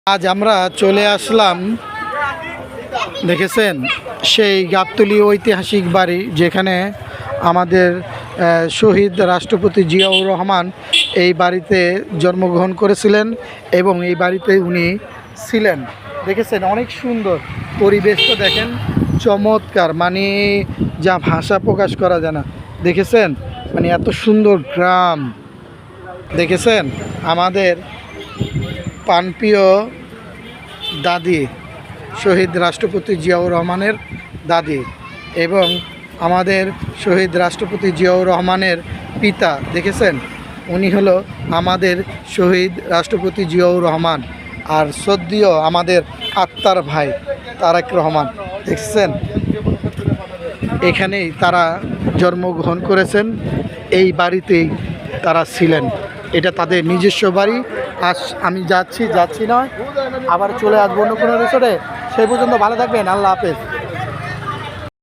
আজ আমরা চলে আসলাম, দেখেছেন, সেই গাবতলী ঐতিহাসিক বাড়ি যেখানে আমাদের শহীদ রাষ্ট্রপতি জিয়াউর রহমান এই বাড়িতে জন্মগ্রহণ করেছিলেন এবং এই বাড়িতে উনি ছিলেন। দেখেছেন, অনেক সুন্দর পরিবেশটা দেখেন, চমৎকার, মানে যা ভাষা প্রকাশ করা যায় না। দেখেছেন, মানে এত সুন্দর গ্রাম। দেখেছেন আমাদের প্রাণপ্রিয় দাদি শহীদ রাষ্ট্রপতি জিয়াউর রহমানের দাদি এবং আমাদের শহীদ রাষ্ট্রপতি জিয়াউর রহমানের পিতা। দেখেছেন, উনি হলো আমাদের শহীদ রাষ্ট্রপতি জিয়াউর রহমান আর শ্রদ্ধেয় আমাদের আত্মার ভাই তারেক রহমান। দেখছেন, এখানেই তারা জন্মগ্রহণ করেছেন, এই বাড়িতেই তারা ছিলেন। এটা তাদের নিজস্ব বাড়ি। আজ আমি যাচ্ছি না, আবার চলে আসবো অন্য কোনো রিসোর্টে। সেই পর্যন্ত ভালো থাকবেন। আল্লাহ হাফেজ।